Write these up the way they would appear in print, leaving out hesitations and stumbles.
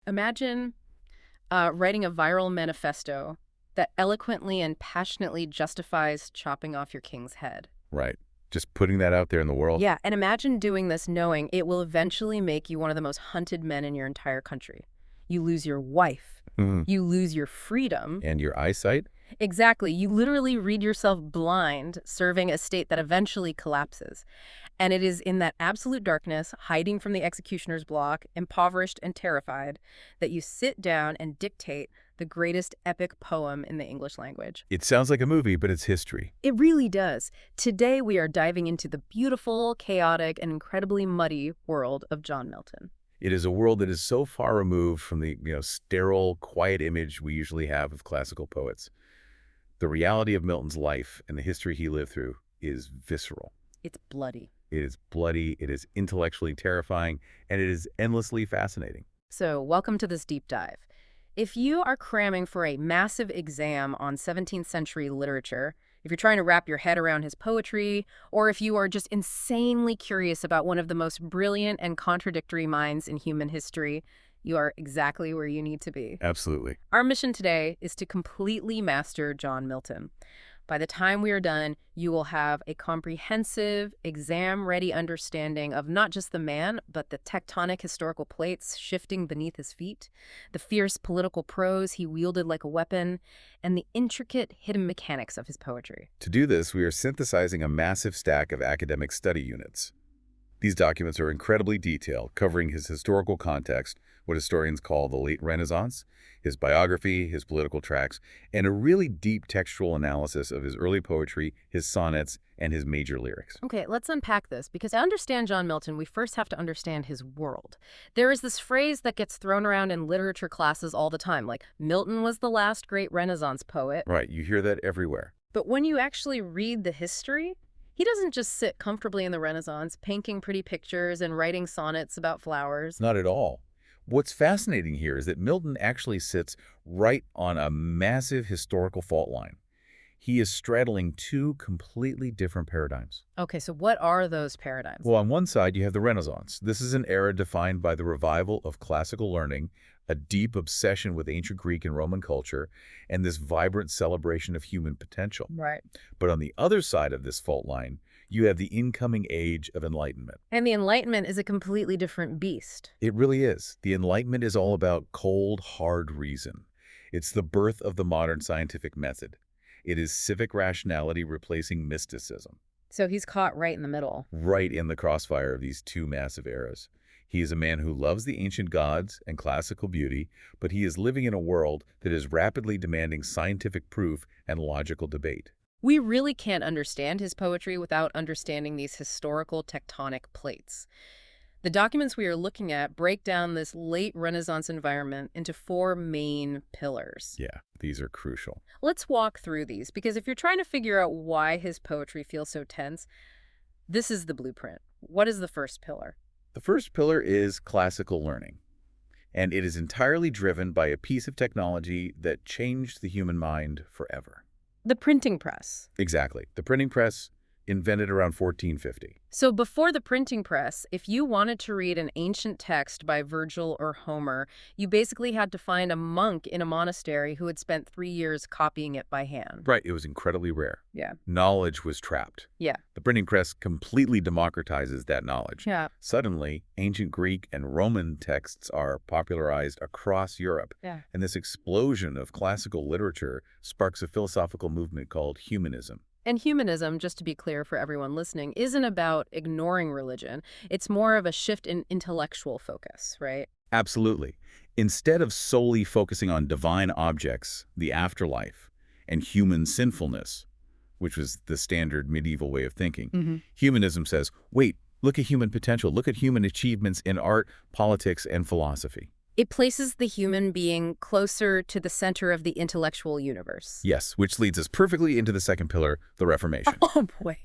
Imagine writing a viral manifesto that eloquently and passionately justifies chopping off your king's head. Right. Just putting that out there in the world. Yeah, and imagine doing this knowing it will eventually make you one of the most hunted men in your entire country. You lose your wife. Mhm. You lose your freedom. And your eyesight? Exactly. You literally read yourself blind, serving a state that eventually collapses. And it is in that absolute darkness, hiding from the executioner's block, impoverished and terrified, that you sit down and dictate the greatest epic poem in the English language. It sounds like a movie, but it's history. It really does. Today we are diving into the beautiful, chaotic, and incredibly muddy world of John Milton. It is a world that is so far removed from the, sterile, quiet image we usually have of classical poets. The reality of Milton's life and the history he lived through is visceral. It's bloody. It is bloody, it is intellectually terrifying, and it is endlessly fascinating. So, welcome to this deep dive. If you are cramming for a massive exam on 17th century literature, if you're trying to wrap your head around his poetry, or if you are just insanely curious about one of the most brilliant and contradictory minds in human history, you are exactly where you need to be. Absolutely. Our mission today is to completely master John Milton. By the time we are done, you will have a comprehensive, exam-ready understanding of not just the man, but the tectonic historical plates shifting beneath his feet, the fierce political prose he wielded like a weapon, and the intricate hidden mechanics of his poetry. To do this, we are synthesizing a massive stack of academic study units. These documents are incredibly detailed, covering his historical context, what historians call the late Renaissance, his biography, his political tracts, and a really deep textual analysis of his early poetry, his sonnets, and his major lyrics. Okay, let's unpack this, because to understand John Milton, we first have to understand his world. There is this phrase that gets thrown around in literature classes all the time, like Milton was the last great Renaissance poet. Right, you hear that everywhere. But when you actually read the history, he doesn't just sit comfortably in the Renaissance, painting pretty pictures and writing sonnets about flowers. Not at all. What's fascinating here is that Milton actually sits right on a massive historical fault line. He is straddling two completely different paradigms. Okay, so what are those paradigms? Well, on one side, you have the Renaissance. This is an era defined by the revival of classical learning, a deep obsession with ancient Greek and Roman culture, and this vibrant celebration of human potential. Right. But on the other side of this fault line, you have the incoming age of Enlightenment. And the Enlightenment is a completely different beast. It really is. The Enlightenment is all about cold, hard reason. It's the birth of the modern scientific method. It is civic rationality replacing mysticism, So he's caught right in the middle. right in the crossfire of these two massive eras. He is a man who loves the ancient gods and classical beauty, but he is living in a world that is rapidly demanding scientific proof and logical debate. We really can't understand his poetry without understanding these historical tectonic plates. The documents we are looking at break down this late Renaissance environment into four main pillars. Yeah, these are crucial. Let's walk through these, because if you're trying to figure out why his poetry feels so tense, this is the blueprint. What is the first pillar? The first pillar is classical learning, and it is entirely driven by a piece of technology that changed the human mind forever. The printing press. Exactly. The printing press, invented around 1450. So before the printing press, if you wanted to read an ancient text by Virgil or Homer, you basically had to find a monk in a monastery who had spent 3 years copying it by hand. Right, it was incredibly rare. Yeah. Knowledge was trapped. Yeah. The printing press completely democratizes that knowledge. Yeah. Suddenly, ancient Greek and Roman texts are popularized across Europe. Yeah. And this explosion of classical literature sparks a philosophical movement called humanism. And humanism, just to be clear for everyone listening, isn't about ignoring religion. It's more of a shift in intellectual focus, right? Absolutely. Instead of solely focusing on divine objects, the afterlife, and human sinfulness, which was the standard medieval way of thinking, humanism says, wait, look at human potential, look at human achievements in art, politics, and philosophy. It places the human being closer to the center of the intellectual universe. Yes, which leads us perfectly into the second pillar, the Reformation. Oh, boy.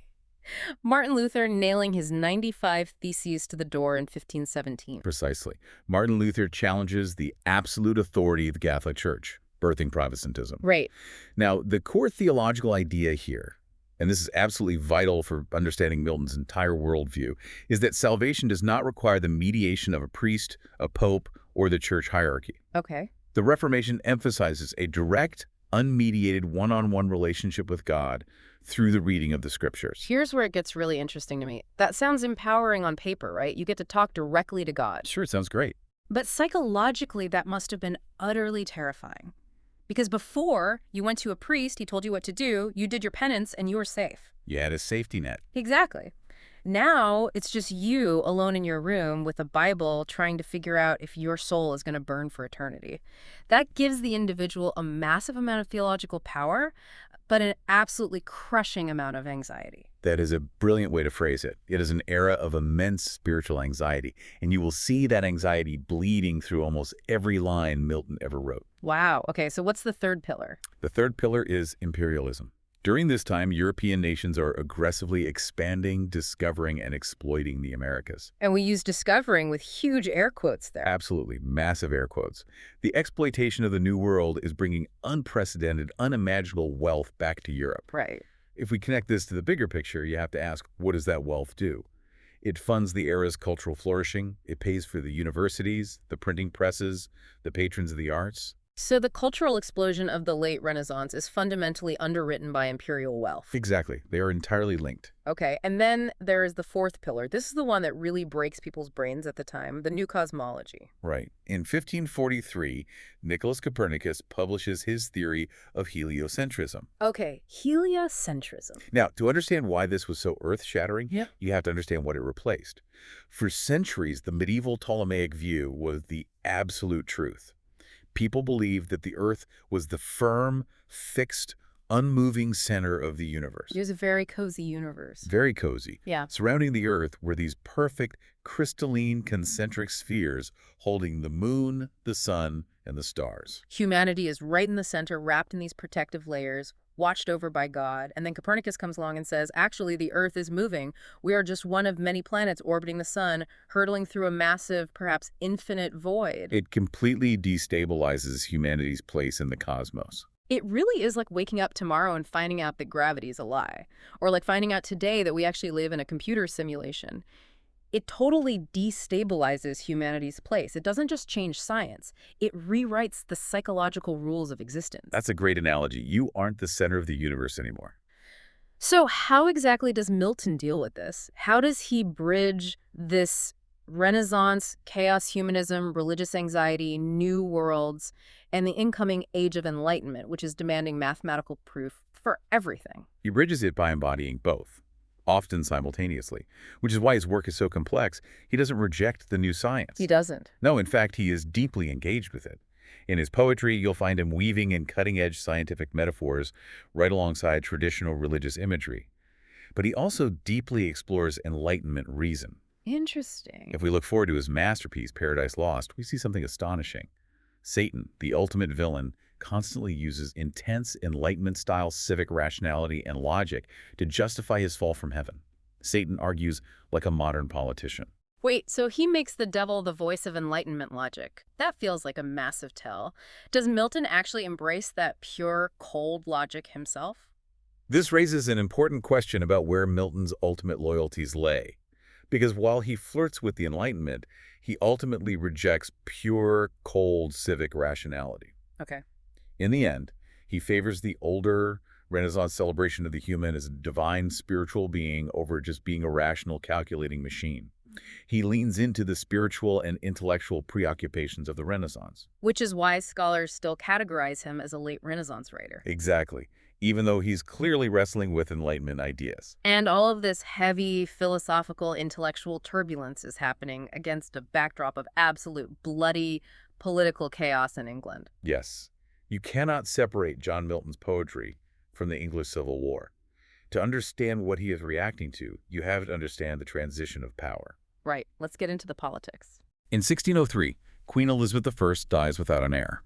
Martin Luther nailing his 95 Theses to the door in 1517. Precisely. Martin Luther challenges the absolute authority of the Catholic Church, birthing Protestantism. Right. Now, the core theological idea here, and this is absolutely vital for understanding Milton's entire worldview, is that salvation does not require the mediation of a priest, a pope, or the church hierarchy. Okay. The Reformation emphasizes a direct, unmediated one-on-one relationship with God through the reading of the scriptures. Here's where it gets really interesting to me. That sounds empowering on paper, right? You get to talk directly to God. Sure, it sounds great. But psychologically, that must have been utterly terrifying. Because before, you went to a priest, he told you what to do, you did your penance, and you were safe. You had a safety net. Exactly. Now, it's just you alone in your room with a Bible trying to figure out if your soul is going to burn for eternity. That gives the individual a massive amount of theological power, but an absolutely crushing amount of anxiety. That is a brilliant way to phrase it. It is an era of immense spiritual anxiety, and you will see that anxiety bleeding through almost every line Milton ever wrote. Wow. Okay, so what's the third pillar? The third pillar is imperialism. During this time, European nations are aggressively expanding, discovering, and exploiting the Americas. And we use discovering with huge air quotes there. Absolutely, massive air quotes. The exploitation of the New World is bringing unprecedented, unimaginable wealth back to Europe. Right. If we connect this to the bigger picture, you have to ask, what does that wealth do? It funds the era's cultural flourishing. It pays for the universities, the printing presses, the patrons of the arts. So the cultural explosion of the late Renaissance is fundamentally underwritten by imperial wealth. Exactly. They are entirely linked. Okay, and then there is the fourth pillar. This is the one that really breaks people's brains at the time, the new cosmology. Right. In 1543, Nicholas Copernicus publishes his theory of heliocentrism. Okay, heliocentrism. Now, to understand why this was so earth-shattering, Yeah. you have to understand what it replaced. For centuries, the medieval Ptolemaic view was the absolute truth. People believed that the Earth was the firm, fixed, unmoving center of the universe. It was a very cozy universe. Very cozy. Yeah. Surrounding the Earth were these perfect, crystalline, concentric spheres holding the moon, the sun, and the stars. Humanity is right in the center, wrapped in these protective layers, watched over by God. And then Copernicus comes along and says, actually, the Earth is moving. We are just one of many planets orbiting the sun, hurtling through a massive, perhaps infinite void. It completely destabilizes humanity's place in the cosmos. It really is like waking up tomorrow and finding out that gravity is a lie. Or like finding out today that we actually live in a computer simulation. It totally destabilizes humanity's place. It doesn't just change science. It rewrites the psychological rules of existence. That's a great analogy. You aren't the center of the universe anymore. So how exactly does Milton deal with this? How does he bridge this Renaissance, chaos humanism, religious anxiety, new worlds, and the incoming age of enlightenment, which is demanding mathematical proof for everything? He bridges it by embodying both, often simultaneously, which is why his work is so complex. He doesn't reject the new science. He doesn't. No, in fact, he is deeply engaged with it. In his poetry, you'll find him weaving in cutting-edge scientific metaphors right alongside traditional religious imagery. But he also deeply explores Enlightenment reason. Interesting. If we look forward to his masterpiece, Paradise Lost, we see something astonishing. Satan, the ultimate villain, constantly uses intense Enlightenment-style civic rationality and logic to justify his fall from heaven. Satan argues like a modern politician. Wait, so he makes the devil the voice of Enlightenment logic. That feels like a massive tell. Does Milton actually embrace that pure, cold logic himself? This raises an important question about where Milton's ultimate loyalties lay. Because while he flirts with the Enlightenment, he ultimately rejects pure, cold civic rationality. Okay. In the end, he favors the older Renaissance celebration of the human as a divine spiritual being over just being a rational, calculating machine. He leans into the spiritual and intellectual preoccupations of the Renaissance. Which is why scholars still categorize him as a late Renaissance writer. Exactly, even though he's clearly wrestling with Enlightenment ideas. And all of this heavy, philosophical, intellectual turbulence is happening against a backdrop of absolute bloody political chaos in England. Yes, you cannot separate John Milton's poetry from the English Civil War. To understand what he is reacting to, you have to understand the transition of power. Right. Let's get into the politics. In 1603, Queen Elizabeth I dies without an heir.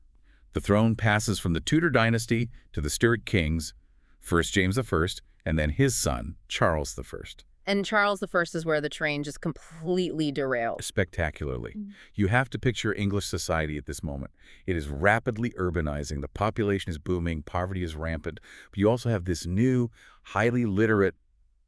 The throne passes from the Tudor dynasty to the Stuart kings, first James I, and then his son, Charles I. And Charles I is where the train just completely derailed. Spectacularly. You have to picture English society at this moment. It is rapidly urbanizing. The population is booming. Poverty is rampant. But you also have this new, highly literate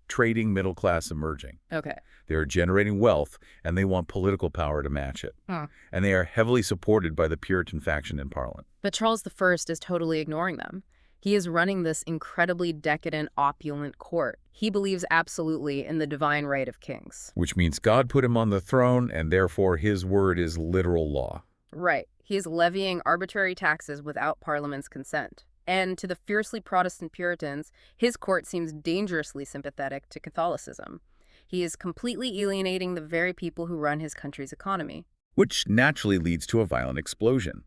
trading middle class emerging. Okay. They are generating wealth, and they want political power to match it. Huh. And they are heavily supported by the Puritan faction in Parliament. But Charles I is totally ignoring them. He is running this incredibly decadent, opulent court. He believes absolutely in the divine right of kings. Which means God put him on the throne, and therefore his word is literal law. Right. He is levying arbitrary taxes without Parliament's consent. And to the fiercely Protestant Puritans, his court seems dangerously sympathetic to Catholicism. He is completely alienating the very people who run his country's economy. Which naturally leads to a violent explosion.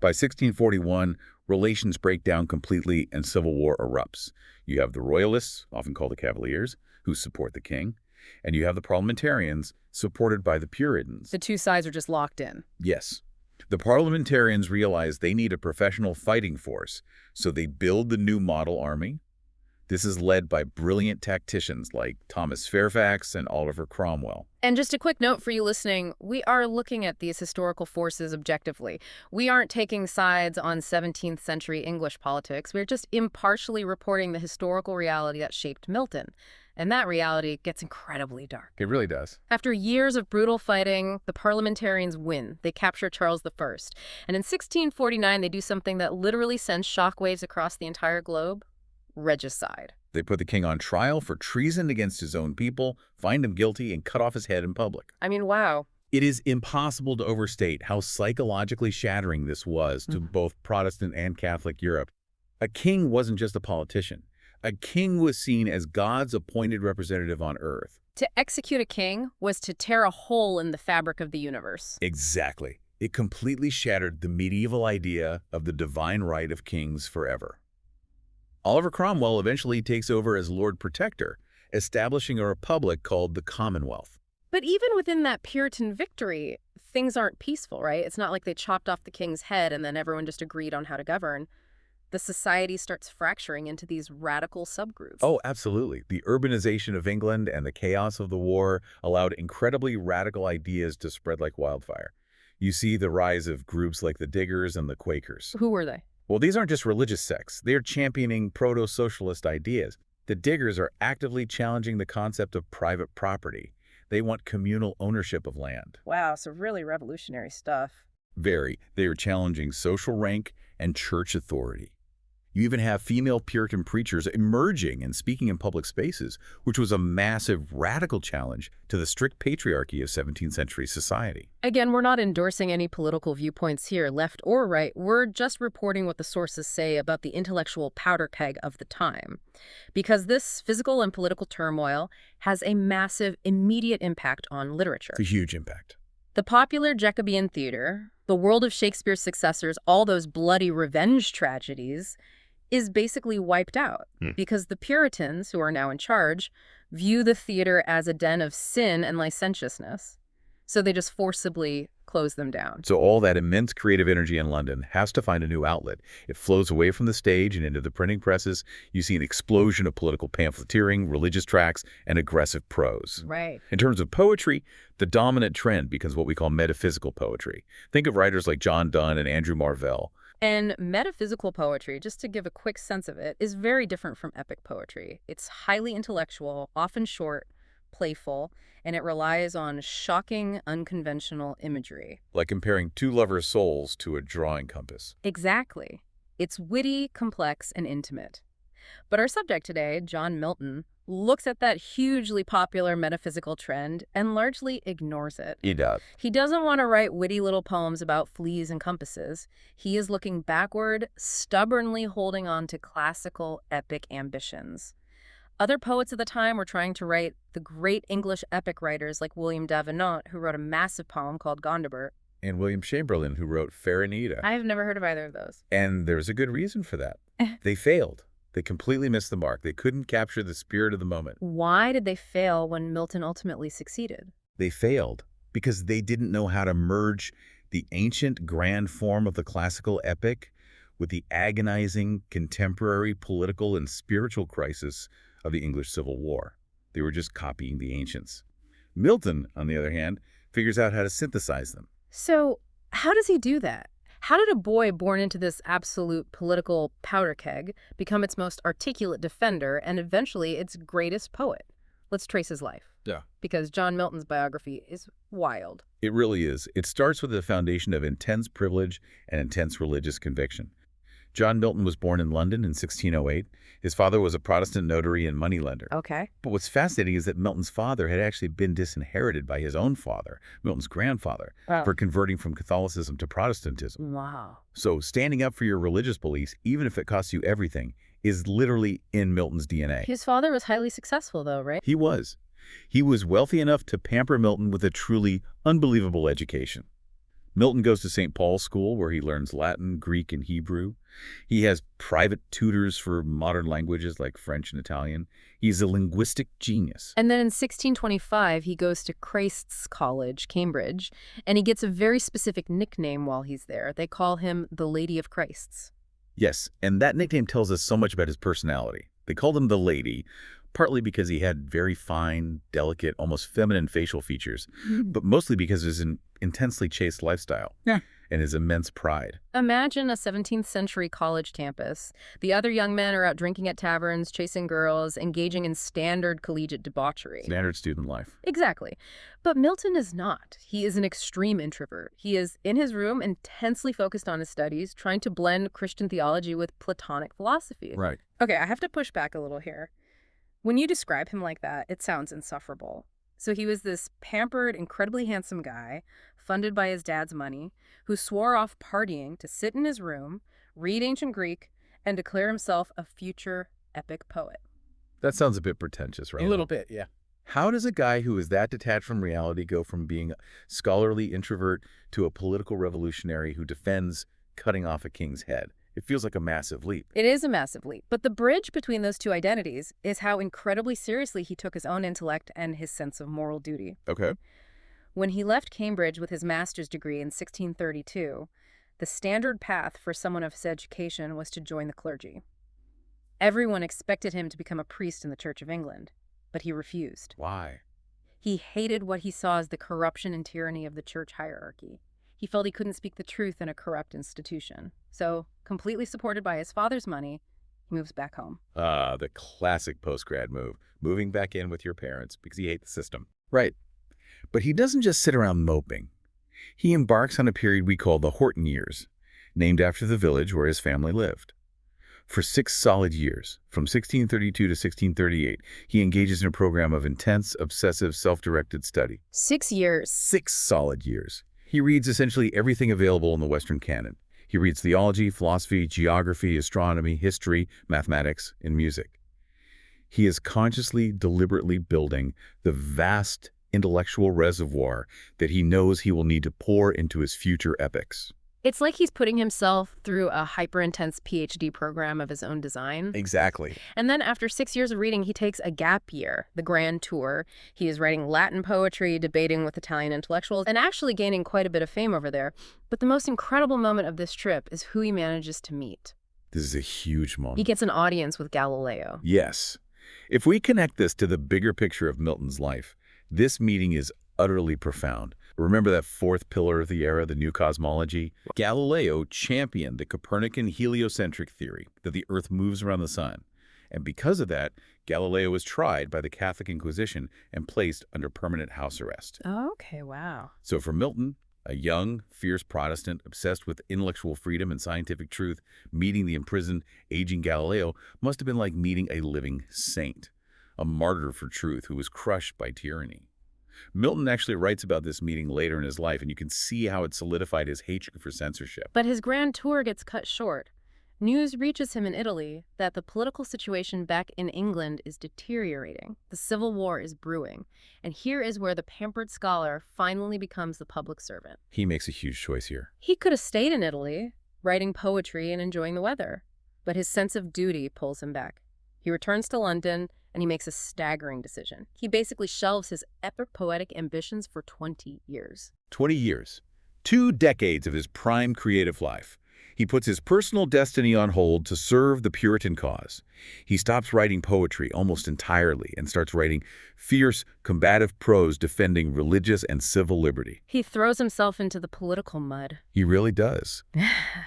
By 1641, relations break down completely and civil war erupts. You have the royalists, often called the Cavaliers, who support the king, and you have the parliamentarians, supported by the Puritans. The two sides are just locked in. Yes. The parliamentarians realize they need a professional fighting force, so they build the new model army. This is led by brilliant tacticians like Thomas Fairfax and Oliver Cromwell. And just a quick note for you listening, we are looking at these historical forces objectively. We aren't taking sides on 17th century English politics. We're just impartially reporting the historical reality that shaped Milton. And that reality gets incredibly dark. It really does. After years of brutal fighting, the parliamentarians win. They capture Charles I. And in 1649, they do something that literally sends shockwaves across the entire globe. Regicide. They put the king on trial for treason against his own people, find him guilty, and cut off his head in public. I mean, wow. It is impossible to overstate how psychologically shattering this was to both Protestant and Catholic Europe. A king wasn't just a politician. A king was seen as God's appointed representative on earth. To execute a king was to tear a hole in the fabric of the universe. Exactly. It completely shattered the medieval idea of the divine right of kings forever. Oliver Cromwell eventually takes over as Lord Protector, establishing a republic called the Commonwealth. But even within that Puritan victory, things aren't peaceful, right? It's not like they chopped off the king's head and then everyone just agreed on how to govern. The society starts fracturing into these radical subgroups. Oh, absolutely. The urbanization of England and the chaos of the war allowed incredibly radical ideas to spread like wildfire. You see the rise of groups like the Diggers and the Quakers. Who were they? Well, these aren't just religious sects. They're championing proto-socialist ideas. The Diggers are actively challenging the concept of private property. They want communal ownership of land. Wow, so really revolutionary stuff. Very. They are challenging social rank and church authority. You even have female Puritan preachers emerging and speaking in public spaces, which was a massive, radical challenge to the strict patriarchy of 17th century society. Again, we're not endorsing any political viewpoints here, left or right. We're just reporting what the sources say about the intellectual powder keg of the time. Because this physical and political turmoil has a massive, immediate impact on literature. It's a huge impact. The popular Jacobean theater, the world of Shakespeare's successors, all those bloody revenge tragedies, is basically wiped out because the Puritans, who are now in charge, view the theater as a den of sin and licentiousness. So they just forcibly close them down. So all that immense creative energy in London has to find a new outlet. It flows away from the stage and into the printing presses. You see an explosion of political pamphleteering, religious tracts, and aggressive prose. Right. In terms of poetry, the dominant trend becomes what we call metaphysical poetry. Think of writers like John Donne and Andrew Marvell. And metaphysical poetry, just to give a quick sense of it, is very different from epic poetry. It's highly intellectual, often short, playful, and it relies on shocking, unconventional imagery. Like comparing two lovers' souls to a drawing compass. Exactly. It's witty, complex, and intimate. But our subject today, John Milton, looks at that hugely popular metaphysical trend and largely ignores it. He does. He doesn't want to write witty little poems about fleas and compasses. He is looking backward, stubbornly holding on to classical, epic ambitions. Other poets of the time were trying to write the great English epic writers like William Davenant, who wrote a massive poem called Gondibert. And William Chamberlain, who wrote Fair Anita. I have never heard of either of those. And there's a good reason for that. They failed. They completely missed the mark. They couldn't capture the spirit of the moment. Why did they fail when Milton ultimately succeeded? They failed because they didn't know how to merge the ancient grand form of the classical epic with the agonizing contemporary political and spiritual crisis of the English Civil War. They were just copying the ancients. Milton, on the other hand, figures out how to synthesize them. So how does he do that? How did a boy born into this absolute political powder keg become its most articulate defender and eventually its greatest poet? Let's trace his life. Yeah. Because John Milton's biography is wild. It really is. It starts with the foundation of intense privilege and intense religious conviction. John Milton was born in London in 1608. His father was a Protestant notary and moneylender. Okay. But what's fascinating is that Milton's father had actually been disinherited by his own father, Milton's grandfather, Oh. for converting from Catholicism to Protestantism. Wow. So standing up for your religious beliefs, even if it costs you everything, is literally in Milton's DNA. His father was highly successful, though, right? He was. He was wealthy enough to pamper Milton with a truly unbelievable education. Milton goes to St. Paul's School, where he learns Latin, Greek, and Hebrew. He has private tutors for modern languages like French and Italian. He's a linguistic genius. And then in 1625, he goes to Christ's College, Cambridge, and he gets a very specific nickname while he's there. They call him the Lady of Christ's. Yes, and that nickname tells us so much about his personality. They called him the Lady, partly because he had very fine, delicate, almost feminine facial features, but mostly because of his intensely chaste lifestyle and his immense pride. Imagine a 17th century college campus. The other young men are out drinking at taverns, chasing girls, engaging in standard collegiate debauchery. Standard student life. Exactly. But Milton is not. He is an extreme introvert. He is in his room, intensely focused on his studies, trying to blend Christian theology with Platonic philosophy. Right. Okay, I have to push back a little here. When you describe him like that, it sounds insufferable. So he was this pampered, incredibly handsome guy, funded by his dad's money, who swore off partying to sit in his room, read ancient Greek, and declare himself a future epic poet. That sounds a bit pretentious, right? A little bit, yeah. How does a guy who is that detached from reality go from being a scholarly introvert to a political revolutionary who defends cutting off a king's head? It feels like a massive leap. It is a massive leap, but the bridge between those two identities is how incredibly seriously he took his own intellect and his sense of moral duty. Okay. When he left Cambridge with his master's degree in 1632, the standard path for someone of his education was to join the clergy. Everyone expected him to become a priest in the Church of England, but he refused. Why? He hated what he saw as the corruption and tyranny of the church hierarchy. He felt he couldn't speak the truth in a corrupt institution. So, completely supported by his father's money, he moves back home. Ah, the classic post-grad move. Moving back in with your parents because you hate the system. Right. But he doesn't just sit around moping. He embarks on a period we call the Horton years, named after the village where his family lived. For 6 solid years, from 1632 to 1638, he engages in a program of intense, obsessive, self-directed study. 6 years. 6 solid years. He reads essentially everything available in the Western canon. He reads theology, philosophy, geography, astronomy, history, mathematics, and music. He is consciously, deliberately building the vast intellectual reservoir that he knows he will need to pour into his future epics. It's like he's putting himself through a hyper-intense PhD program of his own design. Exactly. And then after 6 years of reading, he takes a gap year, the Grand Tour. He is writing Latin poetry, debating with Italian intellectuals, and actually gaining quite a bit of fame over there. But the most incredible moment of this trip is who he manages to meet. This is a huge moment. He gets an audience with Galileo. Yes. If we connect this to the bigger picture of Milton's life, this meeting is utterly profound. Remember that fourth pillar of the era, the new cosmology? Galileo championed the Copernican heliocentric theory that the Earth moves around the sun. And because of that, Galileo was tried by the Catholic Inquisition and placed under permanent house arrest. Okay, wow. So for Milton, a young, fierce Protestant obsessed with intellectual freedom and scientific truth, meeting the imprisoned, aging Galileo must have been like meeting a living saint, a martyr for truth who was crushed by tyranny. Milton actually writes about this meeting later in his life, and you can see how it solidified his hatred for censorship. But his grand tour gets cut short. News reaches him in Italy that the political situation back in England is deteriorating. The Civil War is brewing. And here is where the pampered scholar finally becomes the public servant. He makes a huge choice here. He could have stayed in Italy, writing poetry and enjoying the weather. But his sense of duty pulls him back. He returns to London, and he makes a staggering decision. He basically shelves his epic poetic ambitions for 20 years. 20 years. 2 decades of his prime creative life. He puts his personal destiny on hold to serve the Puritan cause. He stops writing poetry almost entirely and starts writing fierce, combative prose defending religious and civil liberty. He throws himself into the political mud. He really does.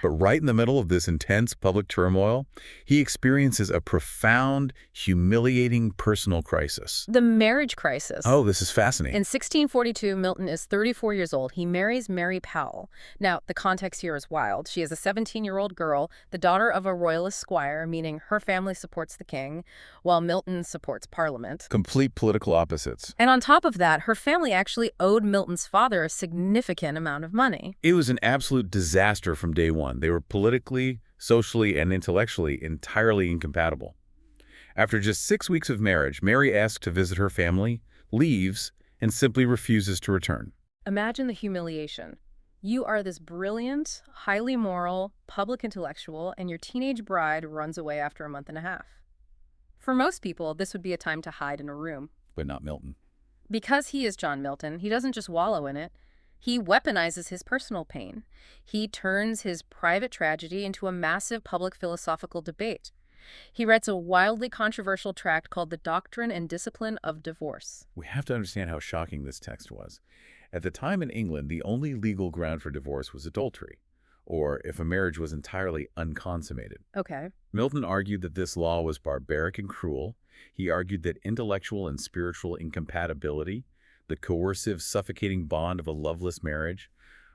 But right in the middle of this intense public turmoil, he experiences a profound, humiliating personal crisis. The marriage crisis. Oh, this is fascinating. In 1642, Milton is 34 years old. He marries Mary Powell. Now, the context here is wild. She is a 17-year-old girl, the daughter of a royalist squire, meaning her family supports the king, while Milton supports Parliament. Complete political opposites. And on top of that, her family actually owed Milton's father a significant amount of money. It was an absolute disaster from day one. They were politically, socially, and intellectually entirely incompatible. After just 6 weeks of marriage, Mary asks to visit her family, leaves, and simply refuses to return. Imagine the humiliation. You are this brilliant, highly moral, public intellectual, and your teenage bride runs away after a month and a half. For most people, this would be a time to hide in a room. But not Milton. Because he is John Milton, he doesn't just wallow in it. He weaponizes his personal pain. He turns his private tragedy into a massive public philosophical debate. He writes a wildly controversial tract called The Doctrine and Discipline of Divorce. We have to understand how shocking this text was. At the time in England, the only legal ground for divorce was adultery, or if a marriage was entirely unconsummated. Okay. Milton argued that this law was barbaric and cruel. He argued that intellectual and spiritual incompatibility, the coercive, suffocating bond of a loveless marriage,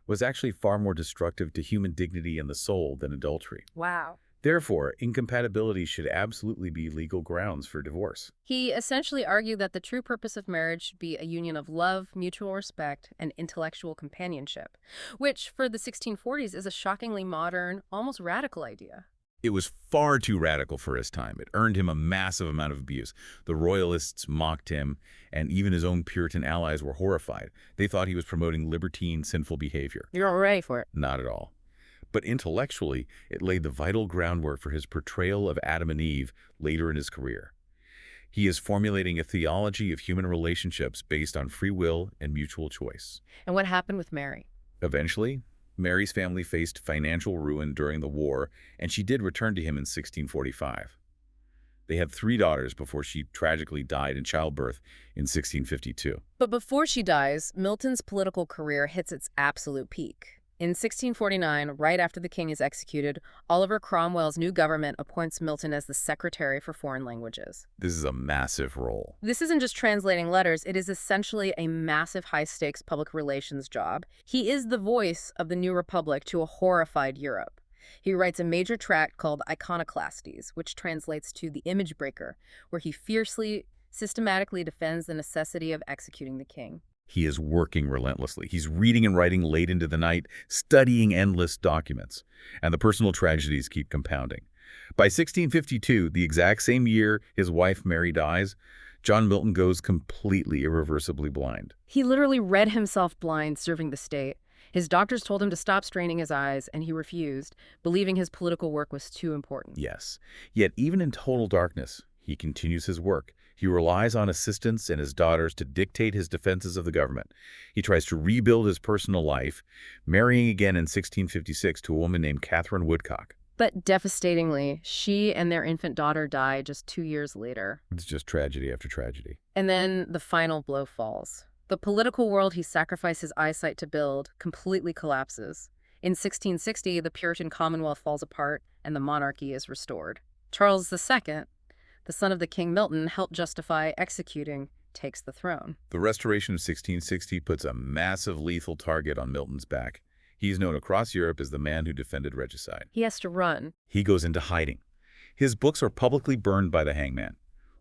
was actually far more destructive to human dignity and the soul than adultery. Wow. Therefore, incompatibility should absolutely be legal grounds for divorce. He essentially argued that the true purpose of marriage should be a union of love, mutual respect, and intellectual companionship, which for the 1640s is a shockingly modern, almost radical idea. It was far too radical for his time. It earned him a massive amount of abuse. The royalists mocked him, and even his own Puritan allies were horrified. They thought he was promoting libertine, sinful behavior. You're all ready for it. Not at all. But intellectually, it laid the vital groundwork for his portrayal of Adam and Eve later in his career. He is formulating a theology of human relationships based on free will and mutual choice. And what happened with Mary? Eventually, Mary's family faced financial ruin during the war, and she did return to him in 1645. They had 3 daughters before she tragically died in childbirth in 1652. But before she dies, Milton's political career hits its absolute peak. In 1649, right after the king is executed, Oliver Cromwell's new government appoints Milton as the Secretary for Foreign Languages. This is a massive role. This isn't just translating letters, it is essentially a massive high-stakes public relations job. He is the voice of the new republic to a horrified Europe. He writes a major tract called Iconoclastes, which translates to the image breaker, where he fiercely, systematically defends the necessity of executing the king. He is working relentlessly. He's reading and writing late into the night, studying endless documents, and the personal tragedies keep compounding. By 1652, the exact same year his wife Mary dies, John Milton goes completely irreversibly blind. He literally read himself blind serving the state. His doctors told him to stop straining his eyes, and he refused, believing his political work was too important. Yes, yet even in total darkness, he continues his work. He relies on assistants and his daughters to dictate his defenses of the government. He tries to rebuild his personal life, marrying again in 1656 to a woman named Catherine Woodcock. But devastatingly, she and their infant daughter die just 2 years later. It's just tragedy after tragedy. And then the final blow falls. The political world he sacrificed his eyesight to build completely collapses. In 1660, the Puritan Commonwealth falls apart and the monarchy is restored. Charles II, the son of the King Milton, helped justify executing, takes the throne. The Restoration of 1660 puts a massive lethal target on Milton's back. He is known across Europe as the man who defended regicide. He has to run. He goes into hiding. His books are publicly burned by the hangman.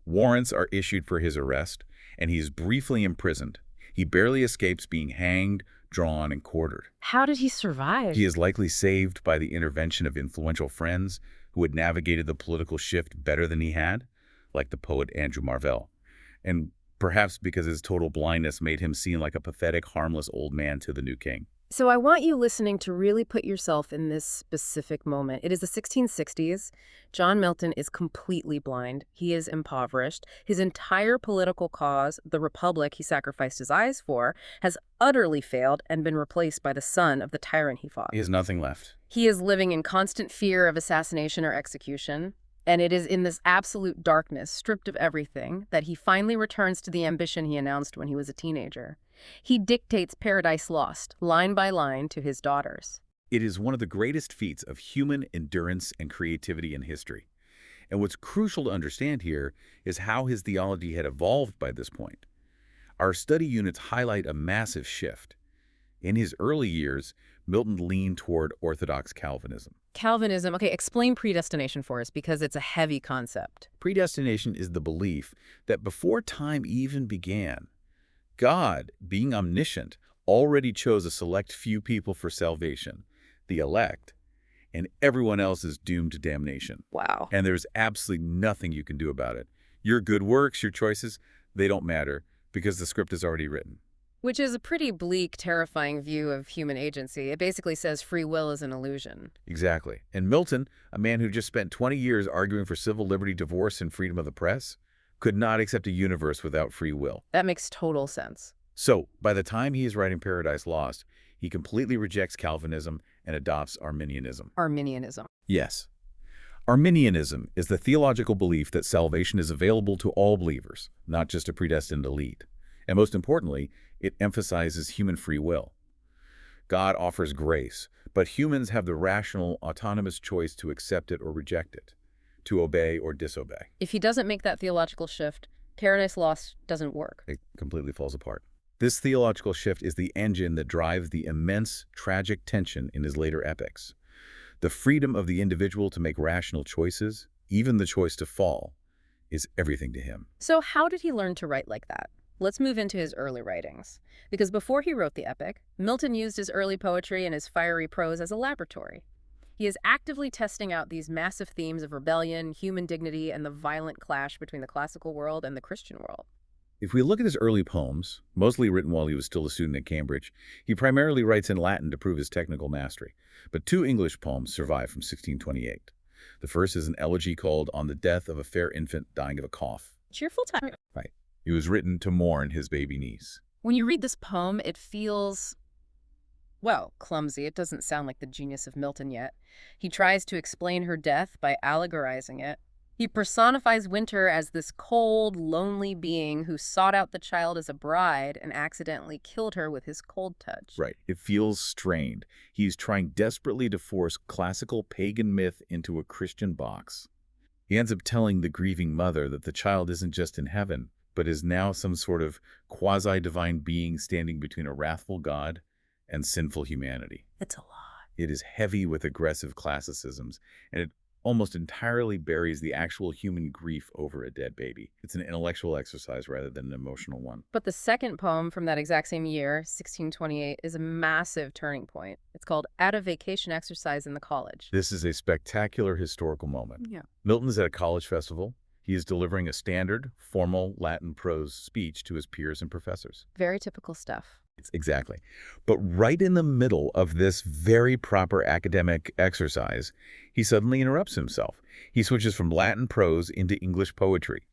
Warrants are issued for his arrest, and he is briefly imprisoned. He barely escapes being hanged, drawn, and quartered. How did he survive? He is likely saved by the intervention of influential friends who had navigated the political shift better than he had, like the poet Andrew Marvell, and perhaps because his total blindness made him seem like a pathetic, harmless old man to the new king. So I want you listening to really put yourself in this specific moment. It is the 1660s. John Milton is completely blind. He is impoverished. His entire political cause, the republic he sacrificed his eyes for, has utterly failed and been replaced by the son of the tyrant he fought. He has nothing left. He is living in constant fear of assassination or execution. And it is in this absolute darkness, stripped of everything, that he finally returns to the ambition he announced when he was a teenager. He dictates Paradise Lost, line by line, to his daughters. It is one of the greatest feats of human endurance and creativity in history. And what's crucial to understand here is how his theology had evolved by this point. Our study units highlight a massive shift. In his early years, Milton leaned toward Orthodox Calvinism. Calvinism, okay, explain predestination for us because it's a heavy concept. Predestination is the belief that before time even began, God, being omniscient, already chose a select few people for salvation, the elect, and everyone else is doomed to damnation. Wow. And there's absolutely nothing you can do about it. Your good works, your choices, they don't matter because the script is already written. Which is a pretty bleak, terrifying view of human agency. It basically says free will is an illusion. Exactly. And Milton, a man who just spent 20 years arguing for civil liberty, divorce, and freedom of the press, could not accept a universe without free will. That makes total sense. So, by the time he is writing Paradise Lost, he completely rejects Calvinism and adopts Arminianism. Arminianism. Yes. Arminianism is the theological belief that salvation is available to all believers, not just a predestined elite. And most importantly, it emphasizes human free will. God offers grace, but humans have the rational, autonomous choice to accept it or reject it, to obey or disobey. If he doesn't make that theological shift, Paradise Lost doesn't work. It completely falls apart. This theological shift is the engine that drives the immense, tragic tension in his later epics. The freedom of the individual to make rational choices, even the choice to fall, is everything to him. So how did he learn to write like that? Let's move into his early writings. Because before he wrote the epic, Milton used his early poetry and his fiery prose as a laboratory. He is actively testing out these massive themes of rebellion, human dignity, and the violent clash between the classical world and the Christian world. If we look at his early poems, mostly written while he was still a student at Cambridge, he primarily writes in Latin to prove his technical mastery. But two English poems survive from 1628. The first is an elegy called On the Death of a Fair Infant Dying of a Cough. Cheerful time. Right. It was written to mourn his baby niece. When you read this poem, it feels, well, clumsy. It doesn't sound like the genius of Milton yet. He tries to explain her death by allegorizing it. He personifies Winter as this cold, lonely being who sought out the child as a bride and accidentally killed her with his cold touch. Right. It feels strained. He's trying desperately to force classical pagan myth into a Christian box. He ends up telling the grieving mother that the child isn't just in heaven, but is now some sort of quasi-divine being standing between a wrathful God and sinful humanity. It's a lot. It is heavy with aggressive classicisms, and it almost entirely buries the actual human grief over a dead baby. It's an intellectual exercise rather than an emotional one. But the second poem from that exact same year, 1628, is a massive turning point. It's called At a Vacation Exercise in the College. This is a spectacular historical moment. Yeah. Milton's at a college festival. He is delivering a standard, formal Latin prose speech to his peers and professors. Very typical stuff. Exactly. But right in the middle of this very proper academic exercise, he suddenly interrupts himself. He switches from Latin prose into English poetry,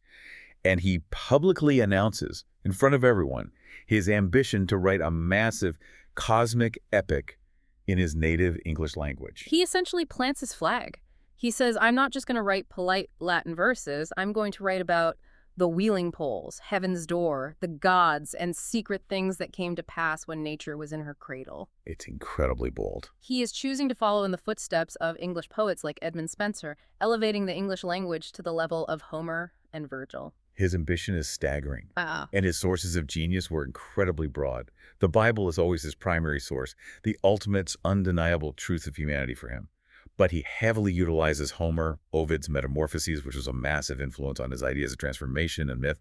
and he publicly announces, in front of everyone, his ambition to write a massive cosmic epic in his native English language. He essentially plants his flag. He says, I'm not just going to write polite Latin verses, I'm going to write about the wheeling poles, heaven's door, the gods, and secret things that came to pass when nature was in her cradle. It's incredibly bold. He is choosing to follow in the footsteps of English poets like Edmund Spenser, elevating the English language to the level of Homer and Virgil. His ambition is staggering, Wow. and his sources of genius were incredibly broad. The Bible is always his primary source, the ultimate, undeniable truth of humanity for him. But he heavily utilizes Homer, Ovid's Metamorphoses, which was a massive influence on his ideas of transformation and myth,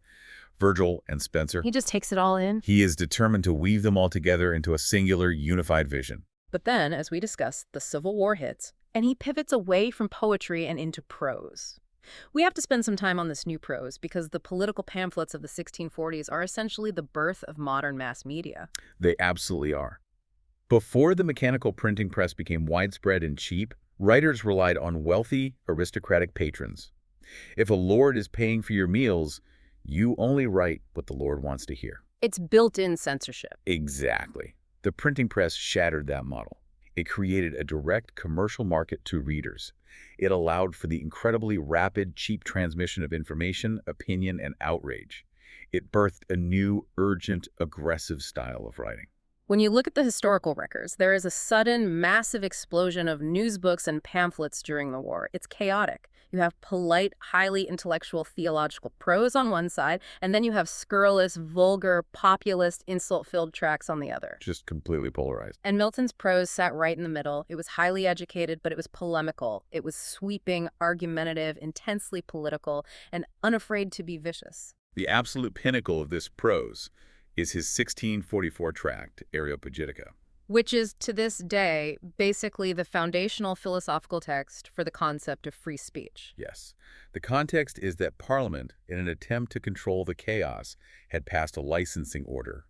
Virgil and Spenser. He just takes it all in. He is determined to weave them all together into a singular, unified vision. But then, as we discussed, the Civil War hits, and he pivots away from poetry and into prose. We have to spend some time on this new prose because the political pamphlets of the 1640s are essentially the birth of modern mass media. They absolutely are. Before the mechanical printing press became widespread and cheap, writers relied on wealthy, aristocratic patrons. If a lord is paying for your meals, you only write what the lord wants to hear. It's built-in censorship. Exactly. The printing press shattered that model. It created a direct commercial market to readers. It allowed for the incredibly rapid, cheap transmission of information, opinion, and outrage. It birthed a new, urgent, aggressive style of writing. When you look at the historical records, there is a sudden, massive explosion of news books and pamphlets during the war. It's chaotic. You have polite, highly intellectual theological prose on one side, and then you have scurrilous, vulgar, populist, insult-filled tracts on the other. Just completely polarized. And Milton's prose sat right in the middle. It was highly educated, but it was polemical. It was sweeping, argumentative, intensely political, and unafraid to be vicious. The absolute pinnacle of this prose is his 1644 tract, Areopagitica. Which is, to this day, basically the foundational philosophical text for the concept of free speech. Yes. The context is that Parliament, in an attempt to control the chaos, had passed a licensing order.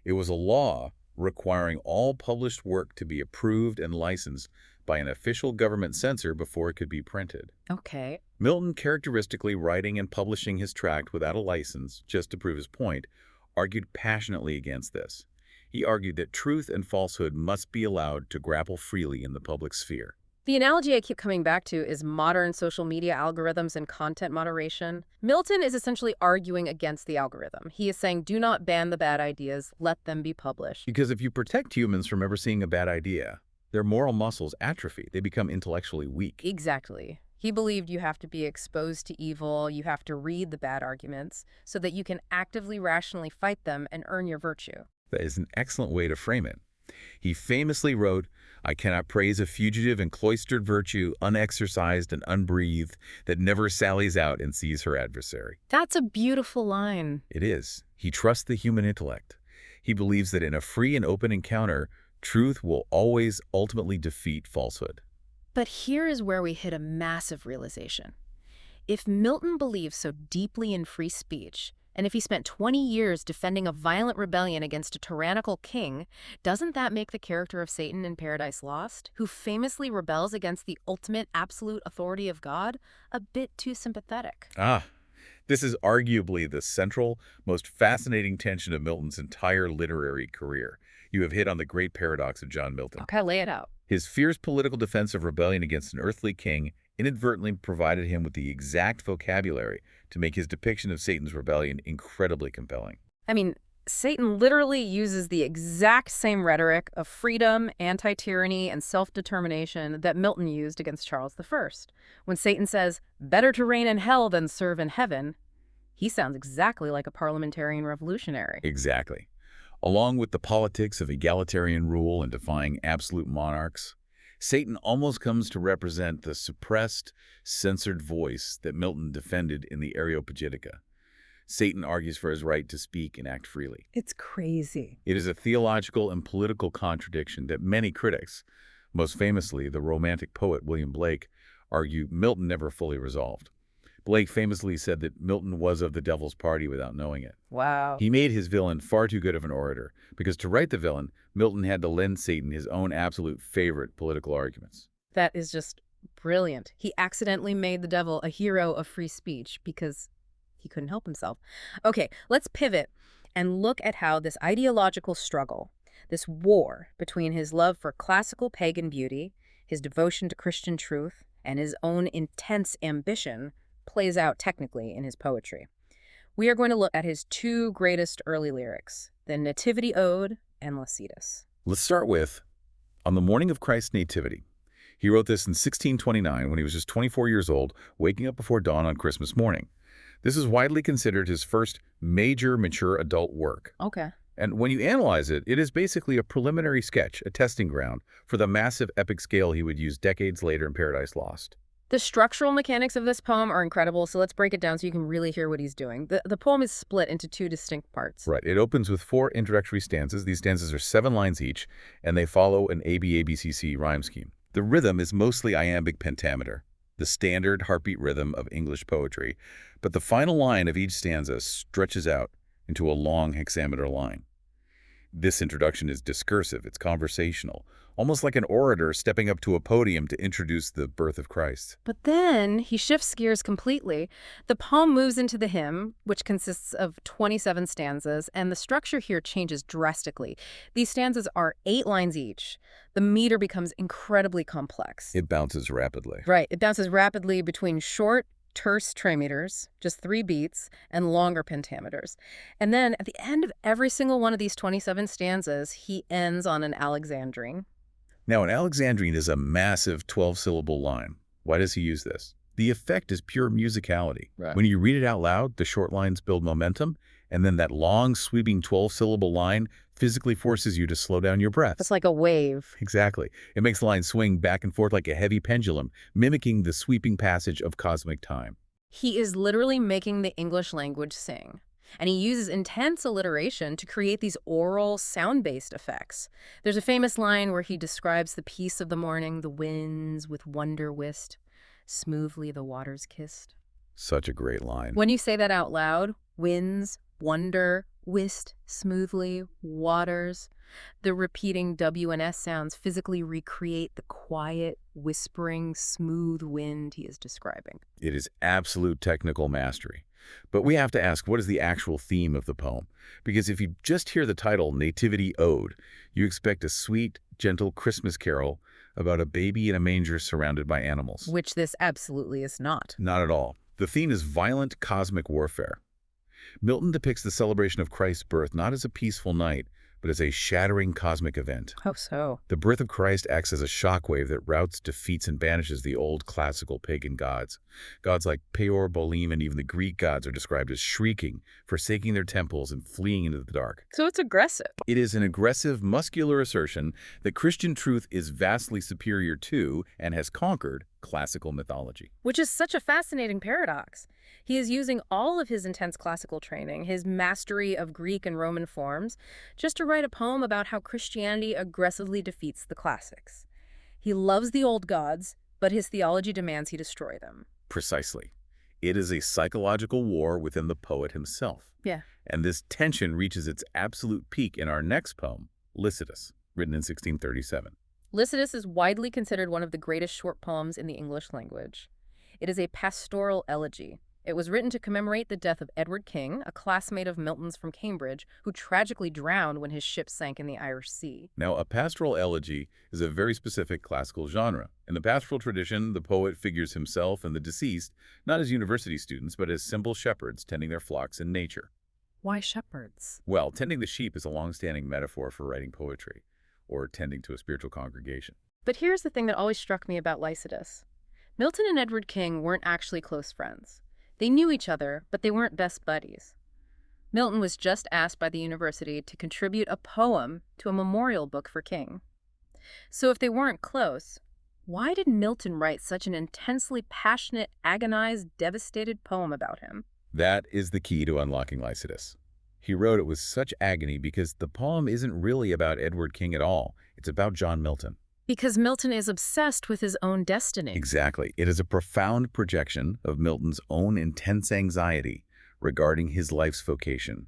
It was a law requiring all published work to be approved and licensed by an official government censor before it could be printed. Okay. Milton, characteristically writing and publishing his tract without a license, just to prove his point, argued passionately against this. He argued that truth and falsehood must be allowed to grapple freely in the public sphere. The analogy I keep coming back to is modern social media algorithms and content moderation. Milton is essentially arguing against the algorithm. He is saying, do not ban the bad ideas, let them be published. Because if you protect humans from ever seeing a bad idea, their moral muscles atrophy. They become intellectually weak. Exactly. He believed you have to be exposed to evil, you have to read the bad arguments, so that you can actively, rationally fight them and earn your virtue. That is an excellent way to frame it. He famously wrote, "I cannot praise a fugitive and cloistered virtue, unexercised and unbreathed, that never sallies out and sees her adversary." That's a beautiful line. It is. He trusts the human intellect. He believes that in a free and open encounter, truth will always ultimately defeat falsehood. But here is where we hit a massive realization. If Milton believes so deeply in free speech, and if he spent 20 years defending a violent rebellion against a tyrannical king, doesn't that make the character of Satan in Paradise Lost, who famously rebels against the ultimate absolute authority of God, a bit too sympathetic? This is arguably the central, most fascinating tension of Milton's entire literary career. You have hit on the great paradox of John Milton. Okay, lay it out. His fierce political defense of rebellion against an earthly king inadvertently provided him with the exact vocabulary to make his depiction of Satan's rebellion incredibly compelling. I mean, Satan literally uses the exact same rhetoric of freedom, anti-tyranny, and self-determination that Milton used against Charles I. When Satan says, "Better to reign in hell than serve in heaven," he sounds exactly like a parliamentarian revolutionary. Exactly. Along with the politics of egalitarian rule and defying absolute monarchs, Satan almost comes to represent the suppressed, censored voice that Milton defended in the Areopagitica. Satan argues for his right to speak and act freely. It's crazy. It is a theological and political contradiction that many critics, most famously the Romantic poet William Blake, argue Milton never fully resolved. Blake famously said that Milton was of the devil's party without knowing it. Wow. He made his villain far too good of an orator, because to write the villain, Milton had to lend Satan his own absolute favorite political arguments. That is just brilliant. He accidentally made the devil a hero of free speech because he couldn't help himself. Okay, let's pivot and look at how this ideological struggle, this war between his love for classical pagan beauty, his devotion to Christian truth, and his own intense ambition plays out technically in his poetry. We are going to look at his two greatest early lyrics, the Nativity Ode and Lycidas. Let's start with, on the morning of Christ's nativity. He wrote this in 1629 when he was just 24 years old, waking up before dawn on Christmas morning. This is widely considered his first major mature adult work. Okay. And when you analyze it, it is basically a preliminary sketch, a testing ground for the massive epic scale he would use decades later in Paradise Lost. The structural mechanics of this poem are incredible, so let's break it down so you can really hear what he's doing. The poem is split into two distinct parts. Right. It opens with 4 introductory stanzas. These stanzas are 7 lines each, and they follow an ABABCC rhyme scheme. The rhythm is mostly iambic pentameter, the standard heartbeat rhythm of English poetry, but the final line of each stanza stretches out into a long hexameter line. This introduction is discursive, it's conversational, almost like an orator stepping up to a podium to introduce the birth of Christ. But then he shifts gears completely. The poem moves into the hymn, which consists of 27 stanzas, and the structure here changes drastically. These stanzas are 8 lines each. The meter becomes incredibly complex. It bounces rapidly. Right. It bounces rapidly between short, terse trimeters, just 3 beats, and longer pentameters. And then at the end of every single one of these 27 stanzas, he ends on an alexandrine. Now, an alexandrine is a massive 12-syllable line. Why does he use this? The effect is pure musicality. Right. When you read it out loud, the short lines build momentum, and then that long, sweeping 12-syllable line physically forces you to slow down your breath. It's like a wave. Exactly. It makes the line swing back and forth like a heavy pendulum, mimicking the sweeping passage of cosmic time. He is literally making the English language sing. And he uses intense alliteration to create these oral, sound-based effects. There's a famous line where he describes the peace of the morning, the winds with wonder whist, smoothly the waters kissed. Such a great line. When you say that out loud, winds, wonder, whist, smoothly, waters, the repeating W and S sounds physically recreate the quiet, whispering, smooth wind he is describing. It is absolute technical mastery. But we have to ask, what is the actual theme of the poem? Because if you just hear the title, Nativity Ode, you expect a sweet, gentle Christmas carol about a baby in a manger surrounded by animals. Which this absolutely is not. Not at all. The theme is violent cosmic warfare. Milton depicts the celebration of Christ's birth not as a peaceful night, but as a shattering cosmic event. How so? The birth of Christ acts as a shockwave that routs, defeats, and banishes the old classical pagan gods. Gods like Peor, Bolim, and even the Greek gods are described as shrieking, forsaking their temples, and fleeing into the dark. So it's aggressive. It is an aggressive, muscular assertion that Christian truth is vastly superior to and has conquered classical mythology. Which is such a fascinating paradox. He is using all of his intense classical training, his mastery of Greek and Roman forms, just to write a poem about how Christianity aggressively defeats the classics. He loves the old gods, but his theology demands he destroy them. Precisely. It is a psychological war within the poet himself. Yeah. And this tension reaches its absolute peak in our next poem, Lycidas, written in 1637. Lycidas is widely considered one of the greatest short poems in the English language. It is a pastoral elegy. It was written to commemorate the death of Edward King, a classmate of Milton's from Cambridge, who tragically drowned when his ship sank in the Irish Sea. Now, a pastoral elegy is a very specific classical genre. In the pastoral tradition, the poet figures himself and the deceased not as university students, but as simple shepherds tending their flocks in nature. Why shepherds? Well, tending the sheep is a long-standing metaphor for writing poetry, or tending to a spiritual congregation. But here's the thing that always struck me about Lycidas. Milton and Edward King weren't actually close friends. They knew each other, but they weren't best buddies. Milton was just asked by the university to contribute a poem to a memorial book for King. So if they weren't close, why did Milton write such an intensely passionate, agonized, devastated poem about him? That is the key to unlocking Lycidas. He wrote it with such agony because the poem isn't really about Edward King at all. It's about John Milton. Because Milton is obsessed with his own destiny. Exactly. It is a profound projection of Milton's own intense anxiety regarding his life's vocation.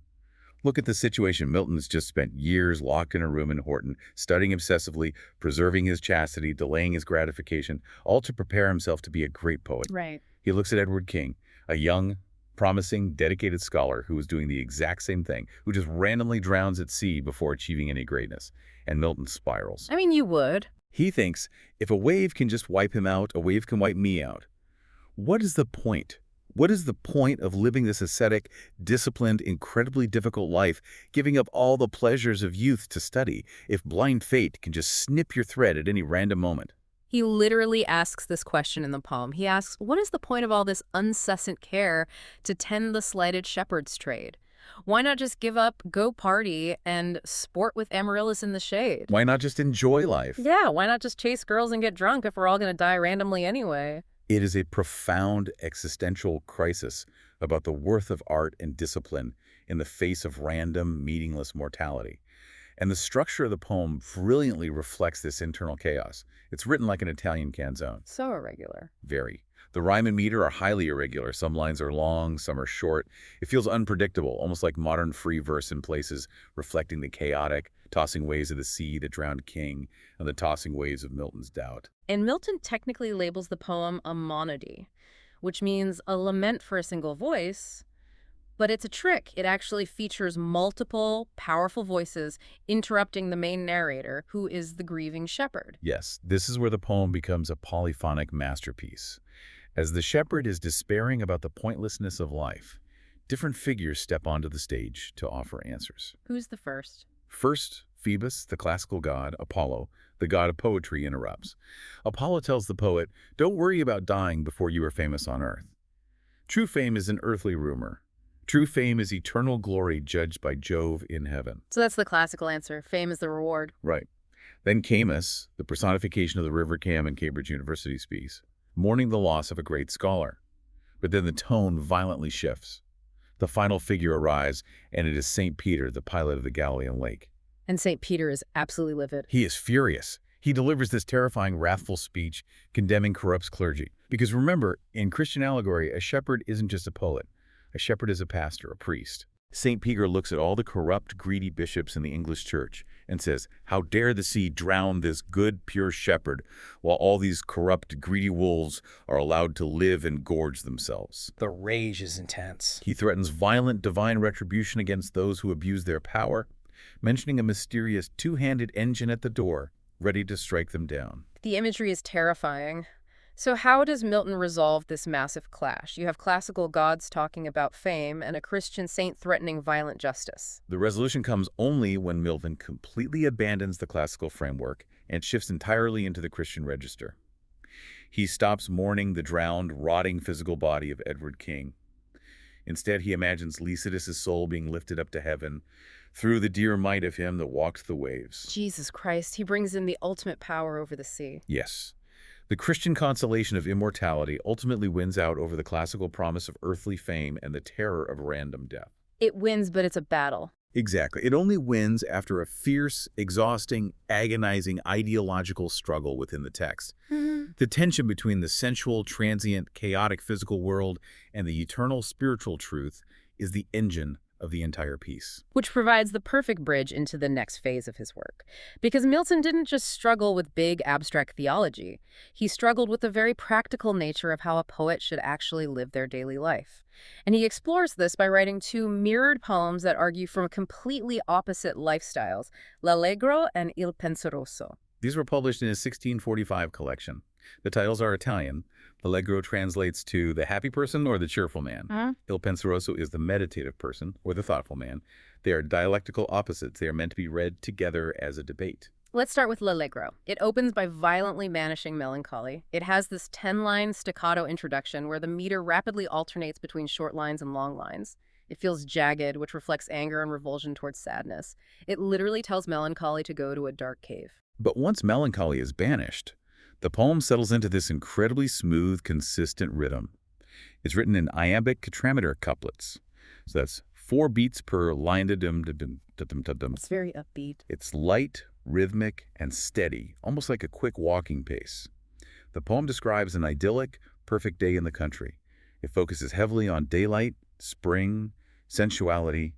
Look at the situation. Milton has just spent years locked in a room in Horton, studying obsessively, preserving his chastity, delaying his gratification, all to prepare himself to be a great poet. Right. He looks at Edward King, a young, promising, dedicated scholar who is doing the exact same thing, who just randomly drowns at sea before achieving any greatness. And Milton spirals. I mean, you would. He thinks, if a wave can just wipe him out, a wave can wipe me out. What is the point? What is the point of living this ascetic, disciplined, incredibly difficult life, giving up all the pleasures of youth to study, if blind fate can just snip your thread at any random moment? He literally asks this question in the poem. He asks, what is the point of all this incessant care to tend the slighted shepherd's trade? Why not just give up, go party, and sport with Amaryllis in the shade? Why not just enjoy life? Yeah, why not just chase girls and get drunk if we're all going to die randomly anyway? It is a profound existential crisis about the worth of art and discipline in the face of random, meaningless mortality. And the structure of the poem brilliantly reflects this internal chaos. It's written like an Italian canzone. So irregular. Very. The rhyme and meter are highly irregular. Some lines are long, some are short. It feels unpredictable, almost like modern free verse in places, reflecting the chaotic, tossing waves of the sea that drowned King and the tossing waves of Milton's doubt. And Milton technically labels the poem a monody, which means a lament for a single voice, but it's a trick. It actually features multiple, powerful voices interrupting the main narrator, who is the grieving shepherd. Yes, this is where the poem becomes a polyphonic masterpiece. As the shepherd is despairing about the pointlessness of life, different figures step onto the stage to offer answers. Who's the first? First, Phoebus, the classical god, Apollo, the god of poetry, interrupts. Apollo tells the poet, "Don't worry about dying before you are famous on earth. True fame is an earthly rumor. True fame is eternal glory judged by Jove in heaven." So that's the classical answer. Fame is the reward. Right. Then Camus, the personification of the River Cam in Cambridge University, speaks, mourning the loss of a great scholar. But then the tone violently shifts. The final figure arrives, and it is St. Peter, the pilot of the Galilean lake. And St. Peter is absolutely livid. He is furious. He delivers this terrifying, wrathful speech condemning corrupt clergy. Because remember, in Christian allegory, a shepherd isn't just a poet. A shepherd is a pastor, a priest. St. Peter looks at all the corrupt, greedy bishops in the English church and says, "How dare the sea drown this good, pure shepherd, while all these corrupt, greedy wolves are allowed to live and gorge themselves?" The rage is intense. He threatens violent divine retribution against those who abuse their power, mentioning a mysterious two-handed engine at the door, ready to strike them down. The imagery is terrifying. So how does Milton resolve this massive clash? You have classical gods talking about fame and a Christian saint threatening violent justice. The resolution comes only when Milton completely abandons the classical framework and shifts entirely into the Christian register. He stops mourning the drowned, rotting physical body of Edward King. Instead, he imagines Lycidas's soul being lifted up to heaven through the dear might of him that walked the waves. Jesus Christ, he brings in the ultimate power over the sea. Yes. The Christian consolation of immortality ultimately wins out over the classical promise of earthly fame and the terror of random death. It wins, but it's a battle. Exactly. It only wins after a fierce, exhausting, agonizing ideological struggle within the text. The tension between the sensual, transient, chaotic physical world and the eternal spiritual truth is the engine of the entire piece. Which provides the perfect bridge into the next phase of his work. Because Milton didn't just struggle with big abstract theology. He struggled with the very practical nature of how a poet should actually live their daily life. And he explores this by writing two mirrored poems that argue from completely opposite lifestyles, L'Allegro and Il Penseroso. These were published in his 1645 collection. The titles are Italian. Allegro translates to the happy person or the cheerful man. Il Penseroso is the meditative person or the thoughtful man. They are dialectical opposites. They are meant to be read together as a debate. Let's start with L'Allegro. It opens by violently banishing melancholy. It has this 10-line staccato introduction where the meter rapidly alternates between short lines and long lines. It feels jagged, which reflects anger and revulsion towards sadness. It literally tells melancholy to go to a dark cave. But once melancholy is banished, the poem settles into this incredibly smooth, consistent rhythm. It's written in iambic tetrameter couplets. So that's 4 beats per line. It's very upbeat. It's light, rhythmic, and steady, almost like a quick walking pace. The poem describes an idyllic, perfect day in the country. It focuses heavily on daylight, spring, sensuality,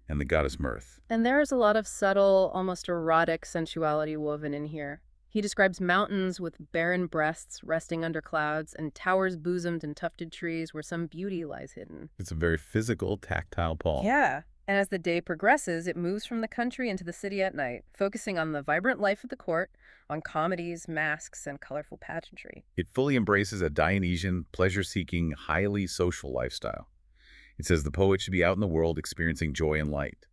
and the goddess Mirth. And there is a lot of subtle, almost erotic sensuality woven in here. He describes mountains with barren breasts resting under clouds and towers bosomed in tufted trees where some beauty lies hidden. It's a very physical, tactile poem. Yeah. And as the day progresses, it moves from the country into the city at night, focusing on the vibrant life of the court, on comedies, masks, and colorful pageantry. It fully embraces a Dionysian, pleasure-seeking, highly social lifestyle. It says the poet should be out in the world experiencing joy and light.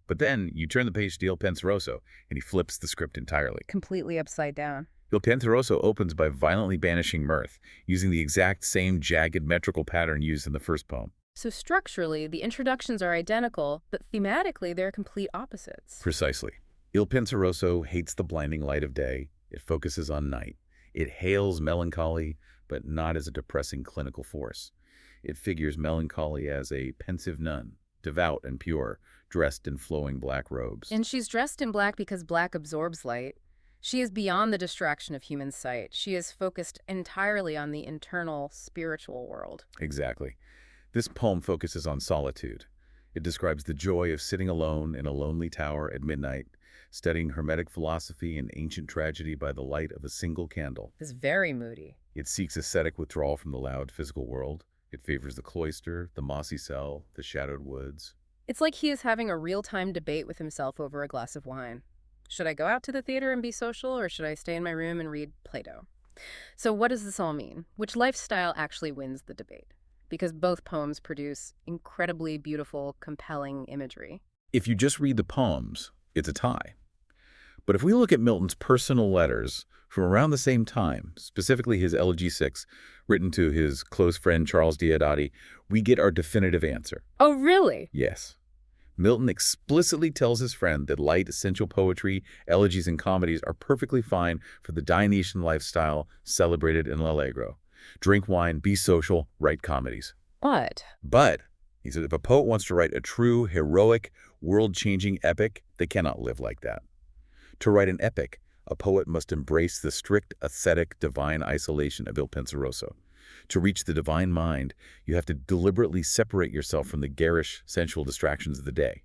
But then you turn the page to Il Penseroso, and he flips the script entirely. Completely upside down. Il Penseroso opens by violently banishing mirth, using the exact same jagged metrical pattern used in the first poem. So structurally, the introductions are identical, but thematically, they're complete opposites. Precisely. Il Penseroso hates the blinding light of day. It focuses on night. It hails melancholy, but not as a depressing clinical force. It figures melancholy as a pensive nun, devout and pure, dressed in flowing black robes. And she's dressed in black because black absorbs light. She is beyond the distraction of human sight. She is focused entirely on the internal, spiritual world. Exactly. This poem focuses on solitude. It describes the joy of sitting alone in a lonely tower at midnight, studying Hermetic philosophy and ancient tragedy by the light of a single candle. It's very moody. It seeks ascetic withdrawal from the loud physical world. It favors the cloister, the mossy cell, the shadowed woods. It's like he is having a real-time debate with himself over a glass of wine. Should I go out to the theater and be social, or should I stay in my room and read Plato? So what does this all mean? Which lifestyle actually wins the debate? Because both poems produce incredibly beautiful, compelling imagery. If you just read the poems, it's a tie. But if we look at Milton's personal letters from around the same time, specifically his Elegy 6, written to his close friend Charles Diodati, we get our definitive answer. Oh, really? Yes. Milton explicitly tells his friend that light, essential poetry, elegies, and comedies are perfectly fine for the Dionysian lifestyle celebrated in L'Allegro. Drink wine, be social, write comedies. But, he said, if a poet wants to write a true, heroic, world-changing epic, they cannot live like that. To write an epic, a poet must embrace the strict, ascetic, divine isolation of Il Penseroso. To reach the divine mind, you have to deliberately separate yourself from the garish, sensual distractions of the day.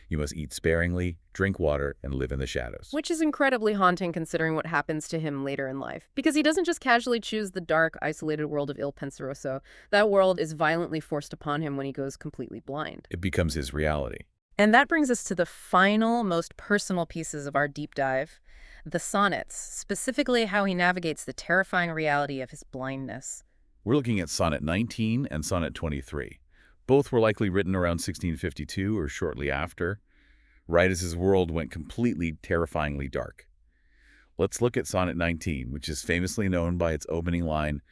You must eat sparingly, drink water, and live in the shadows. Which is incredibly haunting considering what happens to him later in life. Because he doesn't just casually choose the dark, isolated world of Il Penseroso. That world is violently forced upon him when he goes completely blind. It becomes his reality. And that brings us to the final, most personal pieces of our deep dive. The sonnets, specifically how he navigates the terrifying reality of his blindness. We're looking at Sonnet 19 and Sonnet 23. Both were likely written around 1652 or shortly after, right as his world went completely terrifyingly dark. Let's look at Sonnet 19, which is famously known by its opening line,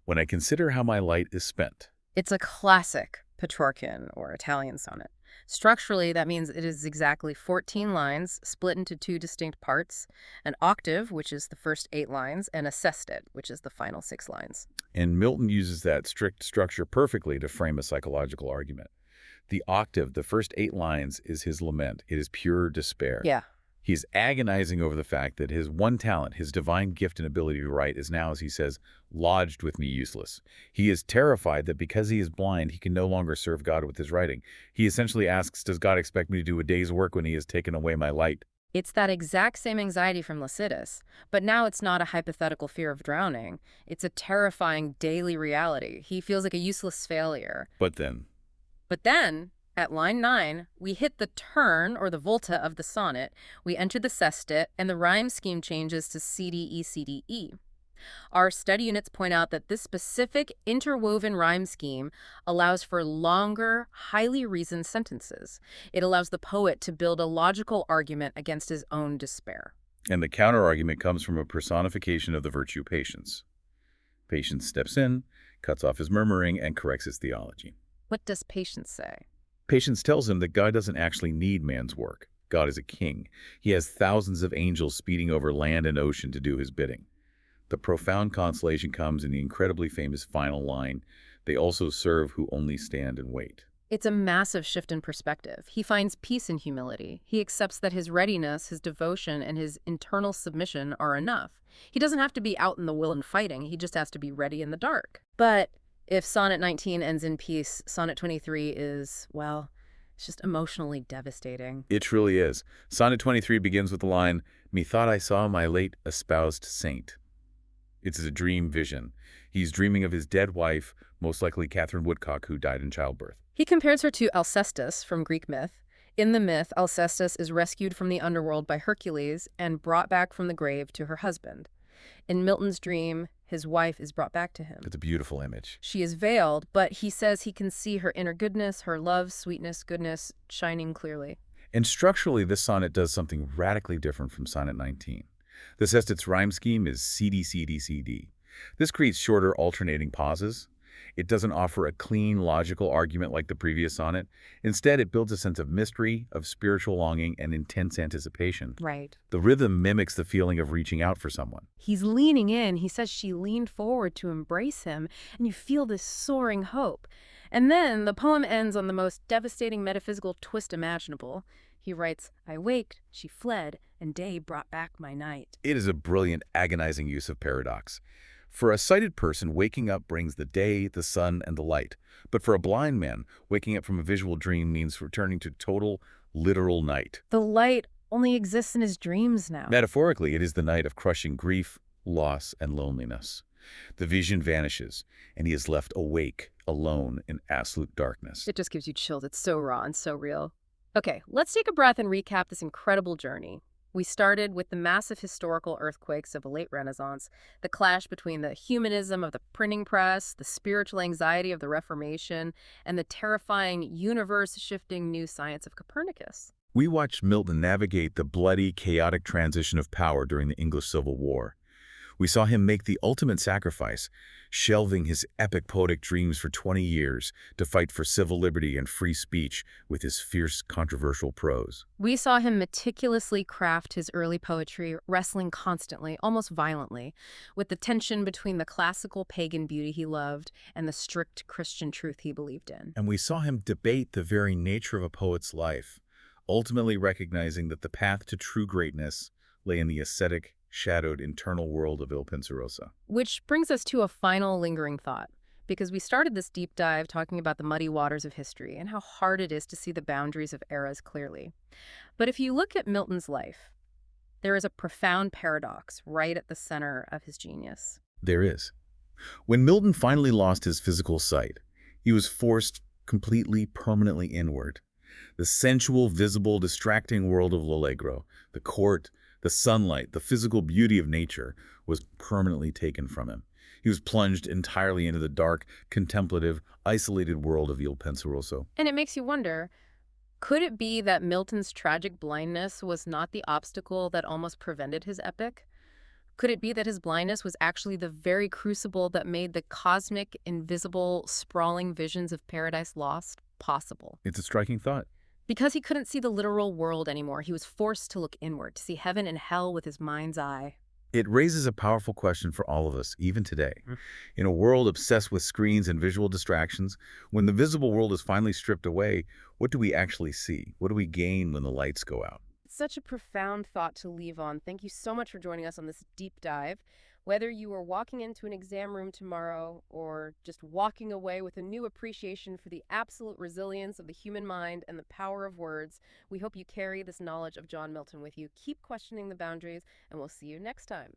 "When I consider how my light is spent." It's a classic Petrarchan or Italian sonnet. Structurally, that means it is exactly 14 lines split into two distinct parts, an octave, which is the first 8 lines, and a sestet, which is the final 6 lines. And Milton uses that strict structure perfectly to frame a psychological argument. The octave, the first 8 lines, is his lament. It is pure despair. Yeah. He's agonizing over the fact that his one talent, his divine gift and ability to write, is now, as he says, lodged with me useless. He is terrified that because he is blind, he can no longer serve God with his writing. He essentially asks, does God expect me to do a day's work when he has taken away my light? It's that exact same anxiety from Lycidas, but now it's not a hypothetical fear of drowning. It's a terrifying daily reality. He feels like a useless failure. But then, at line 9, we hit the turn, or the volta, of the sonnet. We enter the sestet, and the rhyme scheme changes to CDE, CDE. Our study units point out that this specific interwoven rhyme scheme allows for longer, highly reasoned sentences. It allows the poet to build a logical argument against his own despair. and the counter-argument comes from a personification of the virtue patience. Patience steps in, cuts off his murmuring, and corrects his theology. What does Patience say? Patience tells him that God doesn't actually need man's work. God is a king. He has thousands of angels speeding over land and ocean to do his bidding. The profound consolation comes in the incredibly famous final line, "They also serve who only stand and wait." It's a massive shift in perspective. He finds peace in humility. He accepts that his readiness, his devotion, and his internal submission are enough. He doesn't have to be out in the will and fighting. He just has to be ready in the dark. But if Sonnet 19 ends in peace, Sonnet 23 is, well, it's just emotionally devastating. It truly is. Sonnet 23 begins with the line, "Methought I saw my late espoused saint." It's a dream vision. He's dreaming of his dead wife, most likely Catherine Woodcock, who died in childbirth. He compares her to Alcestis from Greek myth. In the myth, Alcestis is rescued from the underworld by Hercules and brought back from the grave to her husband. In Milton's dream, his wife is brought back to him. It's a beautiful image. She is veiled, but he says he can see her inner goodness, her love, sweetness, goodness, shining clearly. And structurally, this sonnet does something radically different from Sonnet 19. The sestet's rhyme scheme is CD, CD, CD. This creates shorter alternating pauses. It doesn't offer a clean, logical argument like the previous sonnet. Instead, it builds a sense of mystery, of spiritual longing, and intense anticipation. Right. The rhythm mimics the feeling of reaching out for someone. He's leaning in. He says she leaned forward to embrace him, and you feel this soaring hope. And then the poem ends on the most devastating metaphysical twist imaginable. He writes, "I waked, she fled, and day brought back my night." It is a brilliant, agonizing use of paradox. For a sighted person, waking up brings the day, the sun, and the light. But for a blind man, waking up from a visual dream means returning to total, literal night. The light only exists in his dreams now. Metaphorically, it is the night of crushing grief, loss, and loneliness. The vision vanishes, and he is left awake, alone, in absolute darkness. It just gives you chills. It's so raw and so real. Okay, let's take a breath and recap this incredible journey. We started with the massive historical earthquakes of the late Renaissance, the clash between the humanism of the printing press, the spiritual anxiety of the Reformation, and the terrifying universe-shifting new science of Copernicus. We watched Milton navigate the bloody, chaotic transition of power during the English Civil War. We saw him make the ultimate sacrifice, shelving his epic poetic dreams for 20 years to fight for civil liberty and free speech with his fierce, controversial prose. We saw him meticulously craft his early poetry, wrestling constantly, almost violently, with the tension between the classical pagan beauty he loved and the strict Christian truth he believed in. And we saw him debate the very nature of a poet's life, ultimately recognizing that the path to true greatness lay in the ascetic, shadowed internal world of Il Penseroso. Which brings us to a final lingering thought, because we started this deep dive talking about the muddy waters of history and how hard it is to see the boundaries of eras clearly. But if you look at Milton's life, there is a profound paradox right at the center of his genius. There is. When Milton finally lost his physical sight, he was forced completely, permanently inward. The sensual, visible, distracting world of l'Allegro, the court, the sunlight, the physical beauty of nature, was permanently taken from him. He was plunged entirely into the dark, contemplative, isolated world of Il Penseroso. And it makes you wonder, could it be that Milton's tragic blindness was not the obstacle that almost prevented his epic? Could it be that his blindness was actually the very crucible that made the cosmic, invisible, sprawling visions of Paradise Lost possible? It's a striking thought. Because he couldn't see the literal world anymore, he was forced to look inward, to see heaven and hell with his mind's eye. It raises a powerful question for all of us, even today. In a world obsessed with screens and visual distractions, when the visible world is finally stripped away, what do we actually see? What do we gain when the lights go out? It's such a profound thought to leave on. Thank you so much for joining us on this deep dive. Whether you are walking into an exam room tomorrow or just walking away with a new appreciation for the absolute resilience of the human mind and the power of words, we hope you carry this knowledge of John Milton with you. Keep questioning the boundaries, and we'll see you next time.